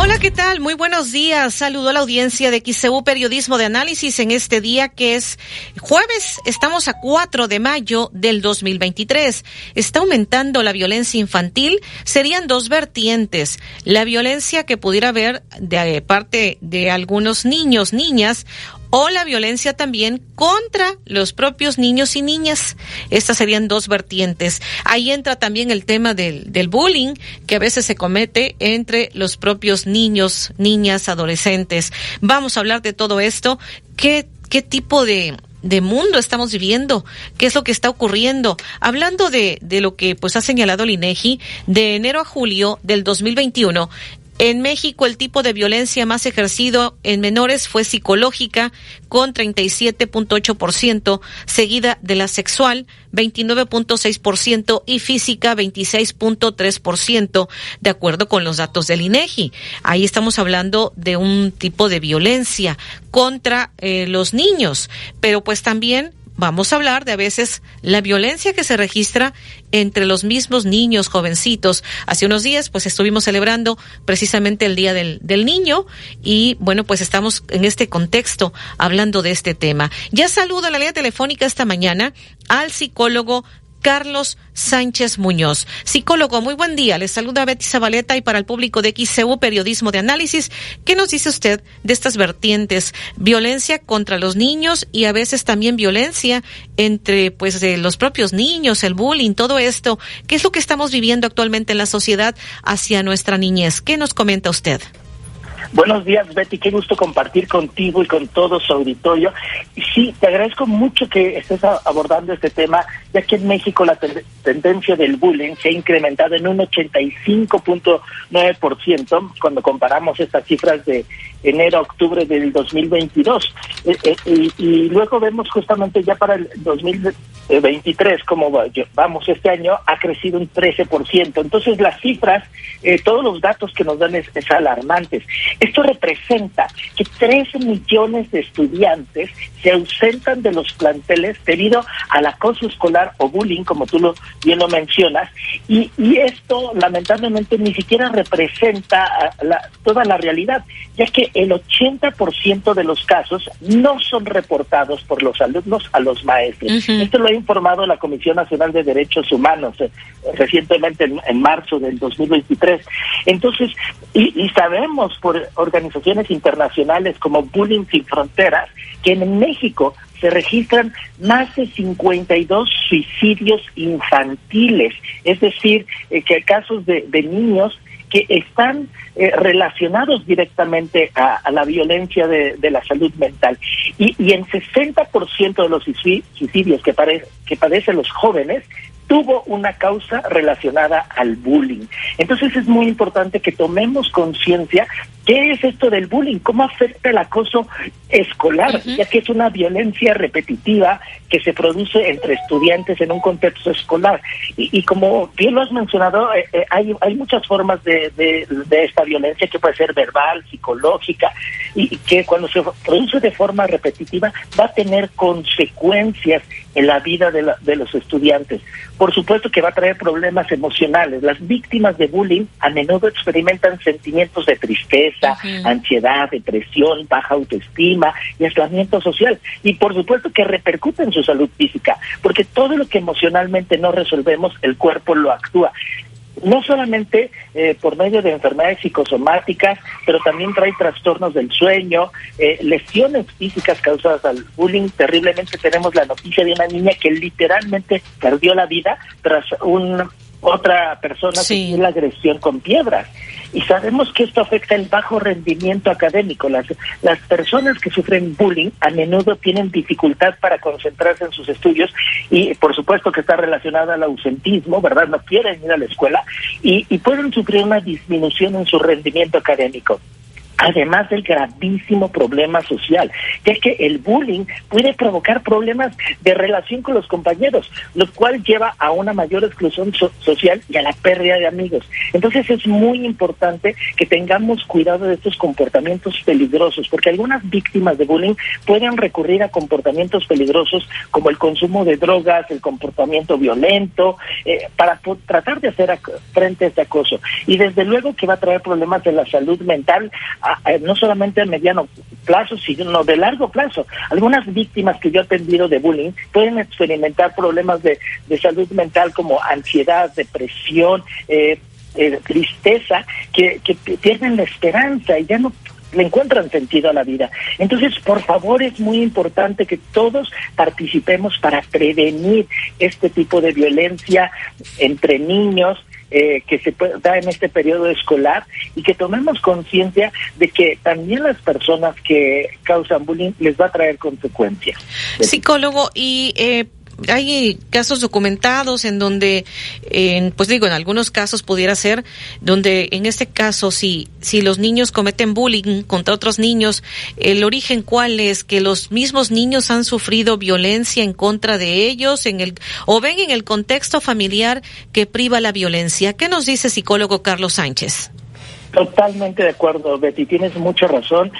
Hola, ¿qué tal? Muy buenos días. Saludo a la audiencia de XCU Periodismo de Análisis en este día que es jueves. Estamos a 4 de mayo del 2023. Está aumentando la violencia infantil. Serían dos vertientes. La violencia que pudiera haber de parte de algunos niños, niñas, o la violencia también contra los propios niños y niñas. Estas serían dos vertientes. Ahí entra también el tema del bullying, que a veces se comete entre los propios niños, niñas, adolescentes. Vamos a hablar de todo esto. ¿Qué tipo de mundo estamos viviendo? ¿Qué es lo que está ocurriendo? Hablando de lo que pues ha señalado el INEGI, de enero a julio del 2021, en México, el tipo de violencia más ejercido en menores fue psicológica, con 37.8%, seguida de la sexual, 29.6%, y física, 26.3%, de acuerdo con los datos del INEGI. Ahí estamos hablando de un tipo de violencia contra los niños, pero pues también vamos a hablar de a veces la violencia que se registra entre los mismos niños jovencitos. Hace unos días pues estuvimos celebrando precisamente el Día del Niño y bueno, pues estamos en este contexto hablando de este tema. Ya saludo en la línea telefónica esta mañana al psicólogo Carlos Sánchez Muñoz. Psicólogo, muy buen día. Les saluda Betty Zabaleta y para el público de XCU Periodismo de Análisis, ¿qué nos dice usted de estas vertientes? Violencia contra los niños y a veces también violencia entre pues de los propios niños, el bullying, todo esto. ¿Qué es lo que estamos viviendo actualmente en la sociedad hacia nuestra niñez? ¿Qué nos comenta usted? Buenos días, Betty, qué gusto compartir contigo y con todo su auditorio. Y sí, te agradezco mucho que estés abordando este tema, ya que en México la tendencia del bullying se ha incrementado en un 85.9% cuando comparamos estas cifras de enero a octubre del 2022. Y luego vemos justamente ya para el 2023, como vamos este año, ha crecido un 13%. Entonces las cifras, todos los datos que nos dan es alarmantes. Esto representa que 13 millones de estudiantes se ausentan de los planteles debido al acoso escolar o bullying, como tú bien lo mencionas, y esto lamentablemente ni siquiera representa toda la realidad, ya que el 80% de los casos no son reportados por los alumnos a los maestros. Uh-huh. Esto lo ha informado la Comisión Nacional de Derechos Humanos recientemente en marzo del 2023. Entonces, y sabemos por organizaciones internacionales como Bullying Sin Fronteras que en México se registran más de 52 suicidios infantiles, es decir, que casos de niños que están relacionados directamente a la violencia de la salud mental. Y en 60% de los suicidios que padecen los jóvenes tuvo una causa relacionada al bullying. Entonces es muy importante que tomemos conciencia qué es esto del bullying, cómo afecta el acoso escolar, uh-huh, ya que es una violencia repetitiva que se produce entre estudiantes en un contexto escolar. Y como bien lo has mencionado, hay muchas formas de esta violencia que puede ser verbal, psicológica, y que cuando se produce de forma repetitiva va a tener consecuencias en la vida de los estudiantes. Por supuesto que va a traer problemas emocionales. Las víctimas de bullying a menudo experimentan sentimientos de tristeza, uh-huh, ansiedad, depresión, baja autoestima y aislamiento social. Y por supuesto que repercute en su salud física, porque todo lo que emocionalmente no resolvemos, el cuerpo lo actúa. No solamente por medio de enfermedades psicosomáticas, pero también trae trastornos del sueño, lesiones físicas causadas al bullying. Terriblemente tenemos la noticia de una niña que literalmente perdió la vida tras otra persona que tiene la agresión con piedras. Y sabemos que esto afecta el bajo rendimiento académico. Las personas que sufren bullying a menudo tienen dificultad para concentrarse en sus estudios y por supuesto que está relacionada al ausentismo, ¿verdad? No quieren ir a la escuela y pueden sufrir una disminución en su rendimiento académico. además del gravísimo problema social, ya que el bullying puede provocar problemas de relación con los compañeros, lo cual lleva a una mayor exclusión social y a la pérdida de amigos. Entonces es muy importante que tengamos cuidado de estos comportamientos peligrosos, porque algunas víctimas de bullying pueden recurrir a comportamientos peligrosos como el consumo de drogas, el comportamiento violento, para tratar de hacer frente a este acoso. Y desde luego que va a traer problemas de la salud mental, no solamente a mediano plazo, sino de largo plazo. Algunas víctimas que yo he atendido de bullying pueden experimentar problemas de salud mental como ansiedad, depresión, tristeza, que pierden la esperanza y ya no le encuentran sentido a la vida. Entonces, por favor, es muy importante que todos participemos para prevenir este tipo de violencia entre niños, que se da en este periodo escolar, y que tomemos conciencia de que también las personas que causan bullying les va a traer consecuencias. Psicólogo, y hay casos documentados en donde, en algunos casos pudiera ser, donde en este caso, si los niños cometen bullying contra otros niños, el origen cuál es, que los mismos niños han sufrido violencia en contra de ellos, o ven en el contexto familiar que priva la violencia. ¿Qué nos dice psicólogo Carlos Sánchez? Totalmente de acuerdo, Betty, tienes mucha razón.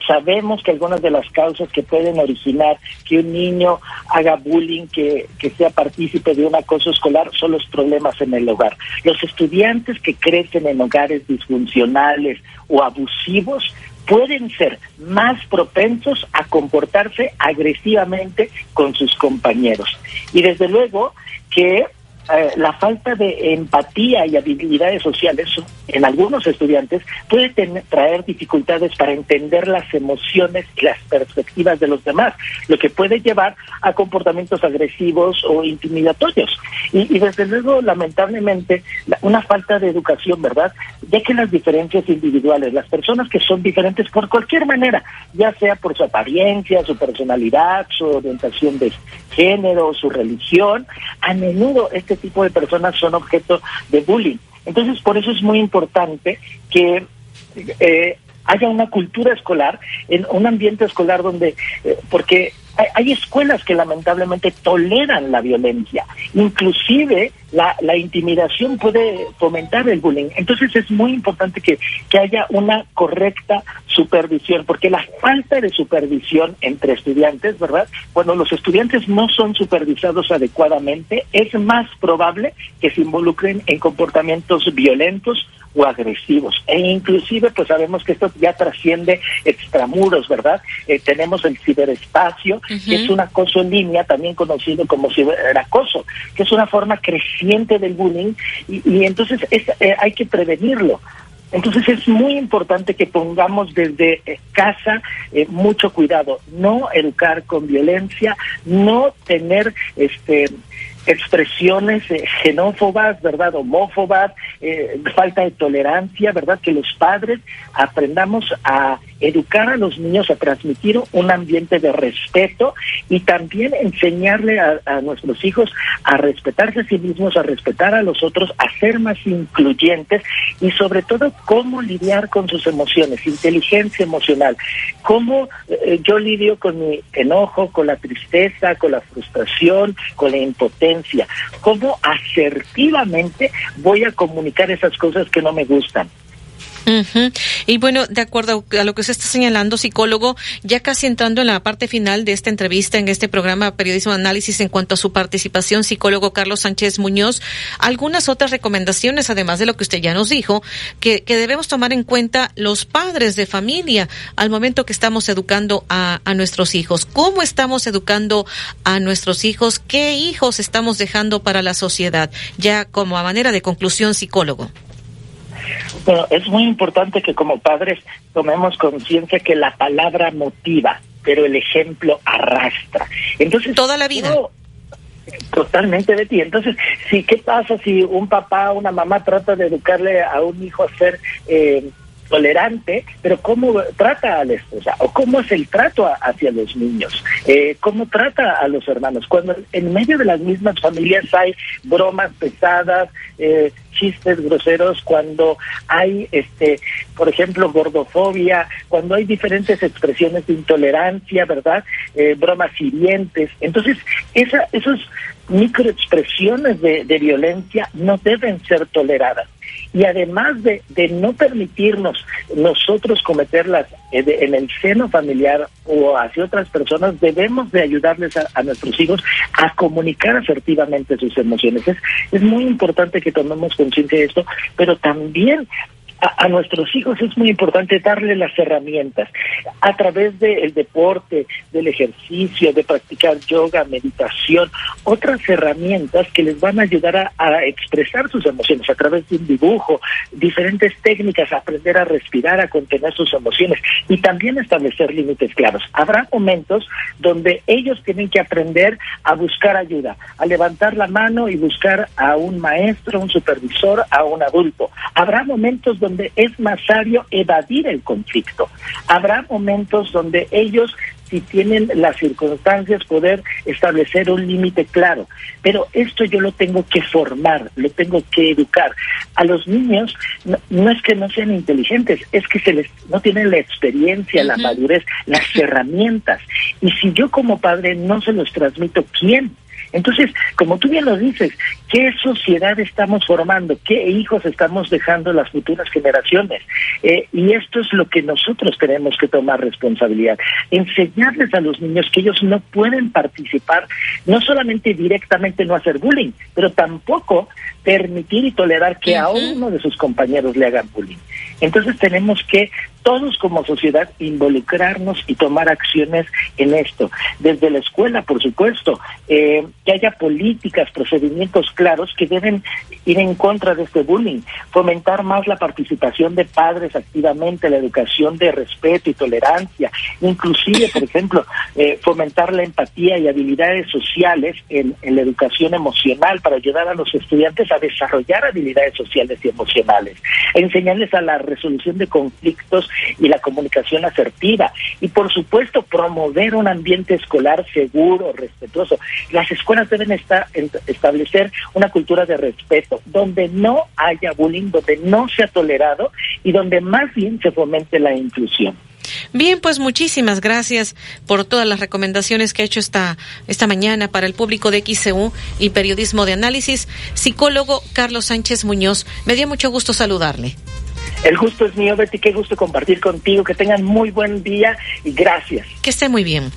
Sabemos que algunas de las causas que pueden originar que un niño haga bullying, que sea partícipe de un acoso escolar, son los problemas en el hogar. Los estudiantes que crecen en hogares disfuncionales o abusivos pueden ser más propensos a comportarse agresivamente con sus compañeros. Y desde luego que la falta de empatía y habilidades sociales en algunos estudiantes puede traer dificultades para entender las emociones y las perspectivas de los demás, lo que puede llevar a comportamientos agresivos o intimidatorios. Y desde luego, lamentablemente, una falta de educación, ¿verdad? Ya que las diferencias individuales, las personas que son diferentes por cualquier manera, ya sea por su apariencia, su personalidad, su orientación de género, su religión, a menudo este tipo de personas son objeto de bullying. Entonces, por eso es muy importante que haya una cultura escolar, en un ambiente escolar donde, porque hay escuelas que lamentablemente toleran la violencia, inclusive la intimidación puede fomentar el bullying. Entonces es muy importante que haya una correcta supervisión, porque la falta de supervisión entre estudiantes, ¿verdad? Cuando los estudiantes no son supervisados adecuadamente, es más probable que se involucren en comportamientos violentos o agresivos. E inclusive, pues sabemos que esto ya trasciende extramuros, ¿verdad? Tenemos el ciberespacio, que es un acoso en línea, también conocido como ciberacoso, que es una forma creciente del bullying, y entonces hay que prevenirlo. Entonces es muy importante que pongamos desde casa mucho cuidado, no educar con violencia, no tener expresiones xenófobas, ¿verdad?, homófobas, falta de tolerancia, ¿verdad?, que los padres aprendamos a educar a los niños, a transmitir un ambiente de respeto, y también enseñarle a nuestros hijos a respetarse a sí mismos, a respetar a los otros, a ser más incluyentes, y sobre todo cómo lidiar con sus emociones, inteligencia emocional, cómo yo lidio con mi enojo, con la tristeza, con la frustración, con la impotencia, cómo asertivamente voy a comunicar esas cosas que no me gustan. Y bueno, de acuerdo a lo que usted está señalando, psicólogo, ya casi entrando en la parte final de esta entrevista en este programa Periodismo de Análisis, en cuanto a su participación, psicólogo Carlos Sánchez Muñoz, algunas otras recomendaciones, además de lo que usted ya nos dijo, que debemos tomar en cuenta los padres de familia al momento que estamos educando a nuestros hijos. ¿Cómo estamos educando a nuestros hijos? ¿Qué hijos estamos dejando para la sociedad? Ya como a manera de conclusión, psicólogo. Bueno, es muy importante que como padres tomemos conciencia que la palabra motiva, pero el ejemplo arrastra. Entonces, toda la vida. Totalmente, Betty. Entonces, ¿qué pasa si un papá o una mamá trata de educarle a un hijo a ser tolerante, pero cómo trata a la esposa, o cómo es el trato hacia los niños, cómo trata a los hermanos, cuando en medio de las mismas familias hay bromas pesadas, chistes groseros, cuando hay, por ejemplo, gordofobia, cuando hay diferentes expresiones de intolerancia, ¿verdad? Bromas hirientes. Entonces, esos microexpresiones de violencia no deben ser toleradas. Y además de no permitirnos nosotros cometerlas en el seno familiar o hacia otras personas, debemos de ayudarles a nuestros hijos a comunicar asertivamente sus emociones. Es muy importante que tomemos conciencia de esto, pero también a nuestros hijos es muy importante darle las herramientas a través del deporte, del ejercicio, de practicar yoga, meditación, otras herramientas que les van a ayudar a expresar sus emociones a través de un dibujo, diferentes técnicas, aprender a respirar, a contener sus emociones y también establecer límites claros. Habrá momentos donde ellos tienen que aprender a buscar ayuda, a levantar la mano y buscar a un maestro, un supervisor, a un adulto. Habrá momentos donde es más sabio evadir el conflicto. Habrá momentos donde ellos, si tienen las circunstancias, poder establecer un límite claro. Pero esto yo lo tengo que formar, lo tengo que educar. A los niños no es que no sean inteligentes, es que no tienen la experiencia, la madurez, las herramientas. Y si yo como padre no se los transmito, ¿quién? Entonces, como tú bien lo dices, ¿qué sociedad estamos formando? ¿Qué hijos estamos dejando a las futuras generaciones? Y esto es lo que nosotros tenemos que tomar responsabilidad. Enseñarles a los niños que ellos no pueden participar, no solamente directamente no hacer bullying, pero tampoco permitir y tolerar que a uno de sus compañeros le hagan bullying. Entonces tenemos que todos como sociedad involucrarnos y tomar acciones en esto. Desde la escuela, por supuesto, que haya políticas, procedimientos claros que deben ir en contra de este bullying, fomentar más la participación de padres activamente, la educación de respeto y tolerancia, inclusive, por ejemplo, fomentar la empatía y habilidades sociales en la educación emocional para ayudar a los estudiantes a desarrollar habilidades sociales y emocionales, enseñarles a la resolución de conflictos y la comunicación asertiva y, por supuesto, promover un ambiente escolar seguro, respetuoso. Las escuelas deben establecer una cultura de respeto, donde no haya bullying, donde no sea tolerado y donde más bien se fomente la inclusión. Bien, pues muchísimas gracias por todas las recomendaciones que ha hecho esta mañana para el público de XCU y Periodismo de Análisis. Psicólogo Carlos Sánchez Muñoz, me dio mucho gusto saludarle. El gusto es mío, Betty, qué gusto compartir contigo, que tengan muy buen día y gracias. Que esté muy bien.